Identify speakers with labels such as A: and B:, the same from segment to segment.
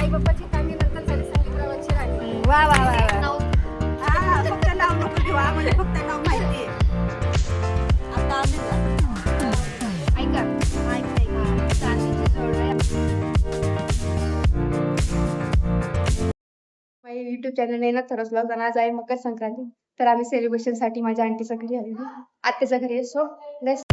A: आई बाप्पाची कामी नंतर झाली संगीतरावांची राणी.
B: वा वा वा वा.
A: नाव
B: हा, फक्त नाव नको घेऊ, आम्हाला फक्त नाव माहिती आहे. आता आम्ही
A: ऐका चांदीची जोड माझ्या युट्यूब चॅनल आहे ना थरस ब्लॉग आणि आज आहे मकर संक्रांती तर आम्ही सेलिब्रेशन साठी माझ्या आंटीच्या घरी आलेलो आत्याच्या घरी आहे सो लेट्स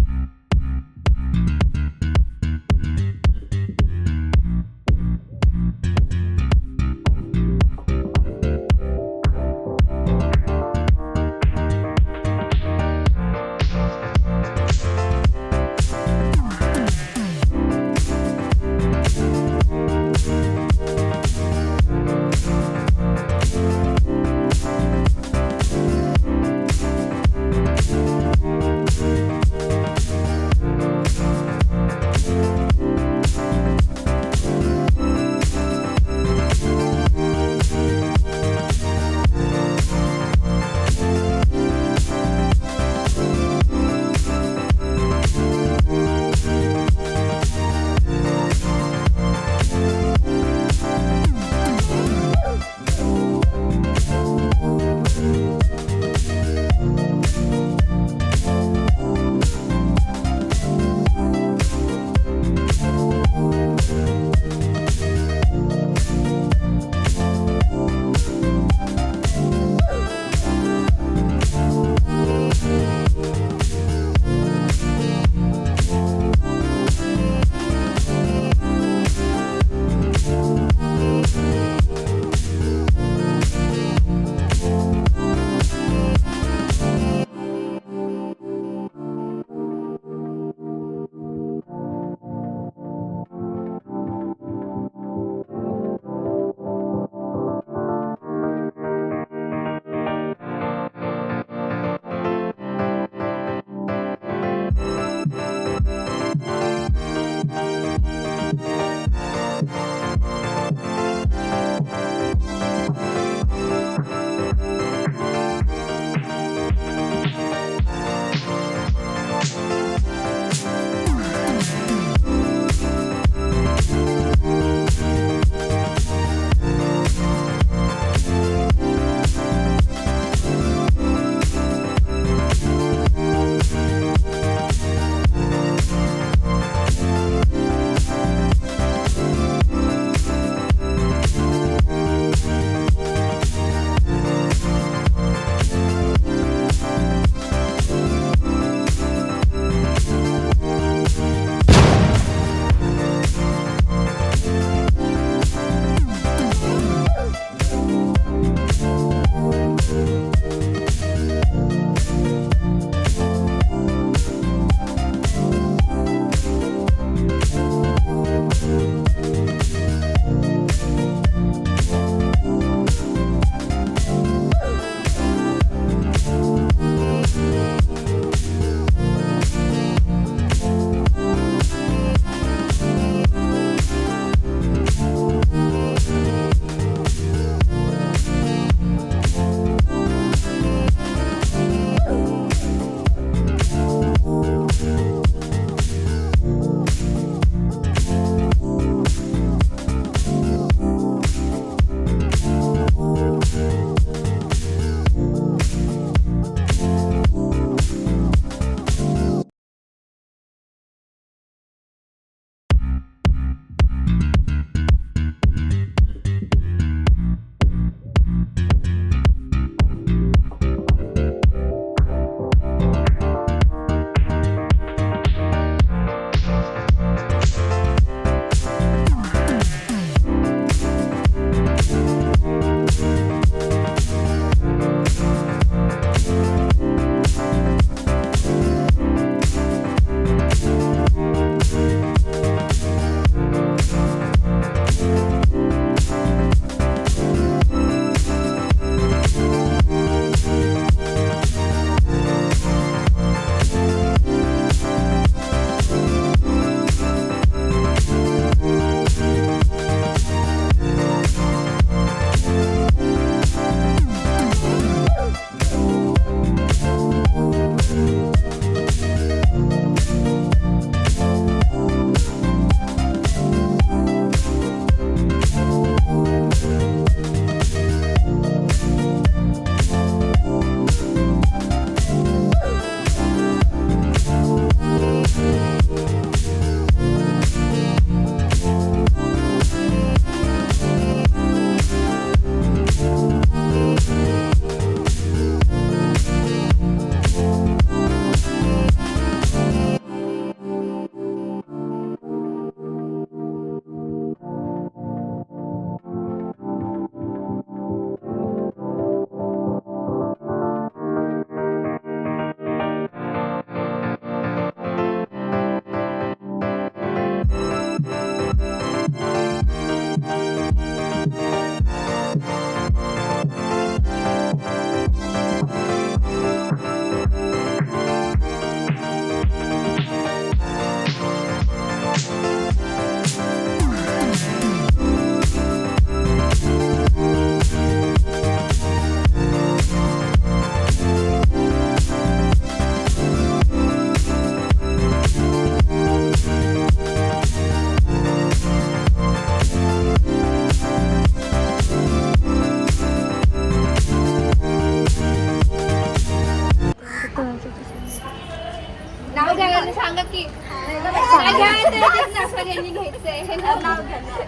A: नाव घ्यायला सांगा की काय घ्यायचं ना सगळ्यांनी घ्यायचंय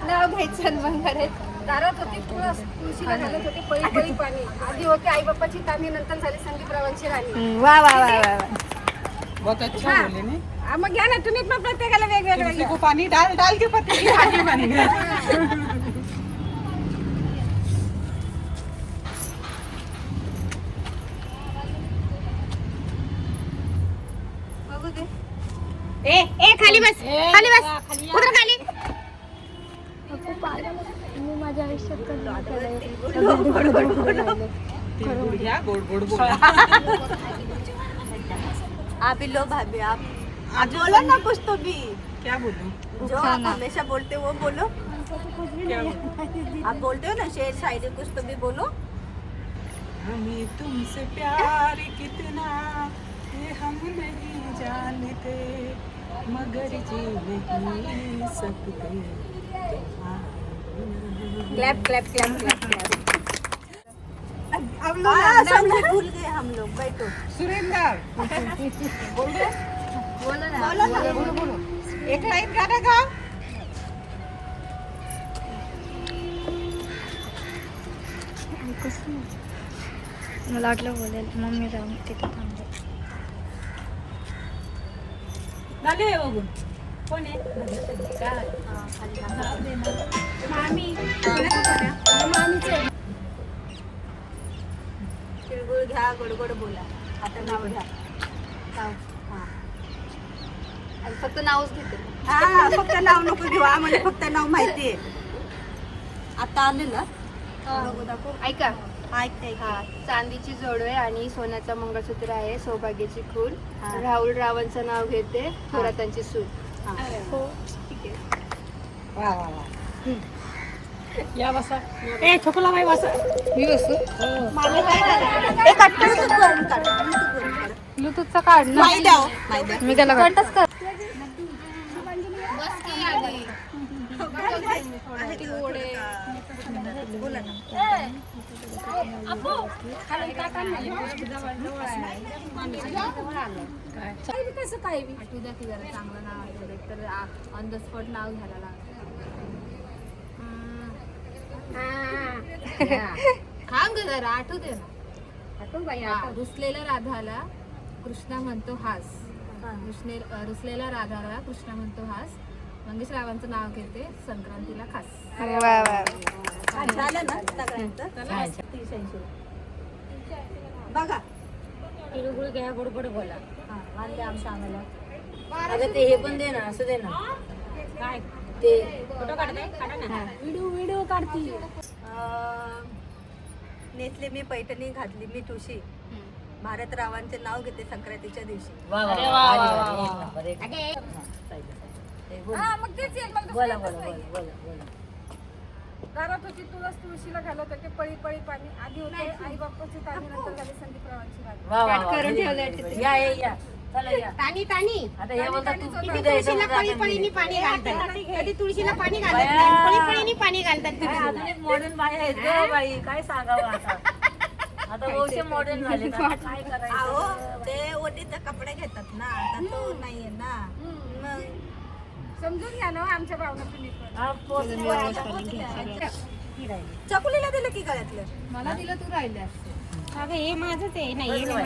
A: नाव घ्यायचं आणि मग करायचं.
C: दारात होती तुळशीला घालत होती पळी पळी पाणी. आधी होती आई बाप्पाची तानी, नंतर झाली संदीपरावांची राणी.
A: वा वा वा वा
D: बहुत अच्छा बोले नहीं
C: मग घ्या ना तुम्ही पण प्रत्येकाला वेगवेगळं
D: तुलसी
C: घ्या.
D: को पानी डाल डाल के पत्ती की आगे बन गया
C: बघू दे.
A: ए खाली बस खाली बस उतर खाली. मी माझ्या आयुष्यात
D: गोड़ गया गोड़ गोड़ बोला
B: आप ही लो भाभी, आप बोलो ना कुछ तो भी,
D: क्या बोलूं
B: जो आप हमेशा बोलते हो वो बोलो.
D: क्या बोलूं
B: आप बोलते हो ना शेर शायरी, कुछ तो भी बोलो.
D: हमें तुमसे प्यार कितना ये हम नहीं जानते मगर जी नहीं सकते
C: clap clap clap clap clap.
B: अब लोग समझे भूल गए हम लोग. बैठो.
D: सुरेंद्र
B: बोलो ना.
D: एक लाइन गाना गा
A: मला वाटलं बोलेल मम्मी जाऊन तिथे थांबले.
D: गाणे बघून कोण आहे
B: तिळगुळ घ्या, गोड गोड बोला. आता नाव घ्या. नाव. हा.
A: आणि फक्त नावच घेते.
B: हा, फक्त नाव नको घेऊ, आम्हाला फक्त नाव माहितीये. आता आलेलं
A: ऐका
B: ऐकते.
A: हा चांदीची जोडवे आणि सोन्याचा मंगळसूत्र आहे, सौभाग्याची खून.
B: हा.
A: राहुल रावांचं नाव घेते, थोरातांची सून. हो ठीक आहे.
D: वा वा वा या बसा ए छोकला बाई बसा
A: मी बसू
C: ब्लूटूथचा काढ ना.
B: माहिती द्या हो. माहिती द्या.
A: मी त्याला
C: कंटच कर.
B: बोला ना.
C: कसं काय आठवू द्या की जरा चांगलं नाव आठवू दे, तर ऑन द स्पॉट नाव घ्यायला लागलं. थांब ग जरा, आठवू दे ना.
A: आठवू बाई
C: हा, रुसलेल्या राधाला कृष्णा म्हणतो हास. रुसलेल्या राधाला कृष्णा म्हणतो हास. मंगेश रावांचं नाव घेते, संक्रांतीला खास.
A: वा वा
B: झालं ना सगळ्यांचं? 380. बघा.
E: तिळगुळ घ्या गोड गोड बोला.
B: हा, वांदे आमच्या आम्हाला.
E: अगं ते हे पण दे ना असं दे ना
C: काय
E: ते
C: फोटो काढते काढा ना. व्हिडिओ काढती.
B: नेसले मी पैठणी, घातली मी ठुशी. भारत रावांचे नाव घेते संक्रांतीच्या दिवशी.
E: वा वा वा वा एक नंबर एक ते बोल.
C: मग तेच येईल, मग
E: बोला बोला बोला बोला बोला
C: दारात होती तुळशीला घालत होते पळी पळी पाणी. आधी होते आई बाप्पाची तानी, नंतर झाली संदीपरावांची राणी.
E: वा वा
A: पाठ
E: वा
A: करून
E: very
A: ठेवलंय
E: good,
A: तिथे.
E: very good. या या चला या
C: तानी तानी
E: आता हे बोलता तू
C: तानी,
E: किती द्यायचं
C: तुळशीला
E: मला
C: पळी
E: आता
C: पळीनी
E: मी.
C: पाणी घालतात. कधी तुळशीला पाणी घालत
E: बाया.
C: नाही, पळी पळीनी पाणी घालतात
E: काय
C: तुळशीला.
E: अजून एक मॉडर्न बाई आहेत ग बाई काय सांगावं आता आता बहुशे मॉडर्न झाले आता काय
B: अहो,
E: करायचं
B: ते ओटीचे कपडे घेतात ना, आता तो नाहीये ना. मग
C: समजून घ्या ना आमच्या भावना तुम्ही पण.
E: हा, पोचले आता. ही राहिली.
B: चकुलीला दिलं की गळ्यातलं?
C: मला दिलं तू राहिल्यास. अगं हे माझंच आहे. नाही
E: बस बाई.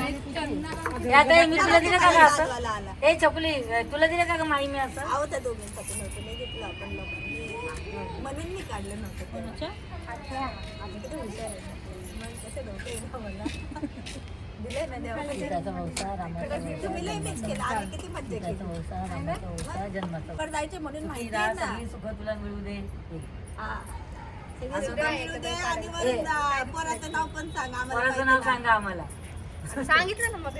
E: हे आता हे मी तुला दिलं का ग असं
B: लाजवाला आला.
E: ए चपली तुला दिलं का ग माई मी असं
B: अहो, त्या दोघींसाठी नव्हतं, नाही घेतलं आपण लोकांनी, म्हणून मी काढलं नव्हतं ते. आम्ही किती हुशार आहे. मग कसं नव्हतं येणं मला. दिलंय ना देवाला.
E: सीताचा वंशा रामाचा
B: तुम्ही लय मिस केलं, आम्ही किती मज्जा
E: सीताचा
B: केली.
E: वंशा रामाचा वंशा जन्माचा
B: पण जायचे म्हणून माहिती
E: सीता
B: आहे ना.
E: सगळी सुख तुला मिळू दे
B: हा. सगळे सुद्धा मिळू दे आणि वरून पोराचं नाव पण सांग आम्हाला.
E: पोराचं नाव सांगा आम्हाला
A: सांगितलं ना मग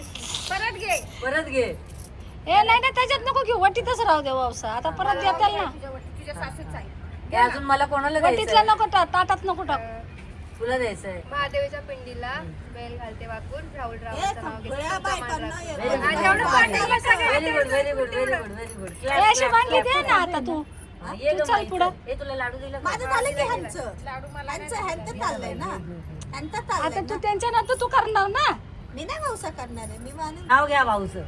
C: परत घे.
E: परत घे
C: ए नाही ना, त्याच्यात नको घेऊ, वटीतच राहू दे वावसा. आता परत देताल ना. तुझ्या सासूच आहे.
E: हे अजून मला कोणाला
C: वटीतला
E: द्यायचं
C: नको ताटात नको टाक.
E: तुला द्यायचंय
A: महादेवाच्या पिंडीला बेल घालते वाकून, राहुल
B: ए,
A: रावांचं नाव घेते,
B: सगळ्या बायकांना
A: राखून.
B: ये.
E: व्हेरी गुड
A: जेवढं पाठवलं सगळं.
E: Very good very good very good very good
C: ए, अशी मांडली दे ना आता तू.
E: ये
C: तू
E: ग
C: चल
E: माई,
C: पुढं.
E: हे तुला लाडू दिलं का?
B: माझं झालं की ह्यांचं ह्यांचं चाललंय ना. ह्यांचं चाललंय
C: आता तू
B: ना.
C: त्यांच्या ना तू करणार ना.
B: मी नाही व्यवसाय करणार आहे, मी माने.
E: नाव घ्या भाऊचं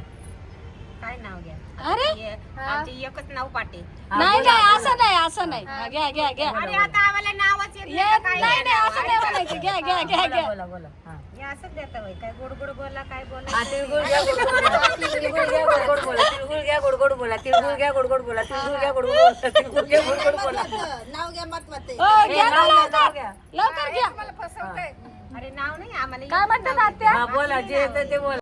B: काय नाव घ्या
D: अरे
B: आमची एकच नाव पाटे
D: नाही नाही असं नाही असं नाही हा, घ्या घ्या घ्या
B: अरे आता आम्हाला नावच येत
D: येत नाही नाही असं नाही म्हणायचं घ्या घ्या घ्या घ्या
E: बोला बोला हा.
B: हे असंच देता होय काय गोड गोड बोला काय बोला
E: हा, तिळगुळ घ्या गोड गोड बोला तिळगुळ घ्या गोड गोड बोला तिळगुळ घ्या गोड गोड बोला तिळगुळ घ्या गोड गोड बोला तिळगुळ घ्या गोड गोड बोला
B: नाव घ्या महत्वाचं
D: हो
E: ए,
D: घ्या ना
E: नाव घ्या,
D: लवकर
E: नाव घ्या.
D: लवकर घ्या
B: अरे नाव नाही आम्हाला
D: काय म्हणतात आत्या
E: हा बोला जे येतं ते बोला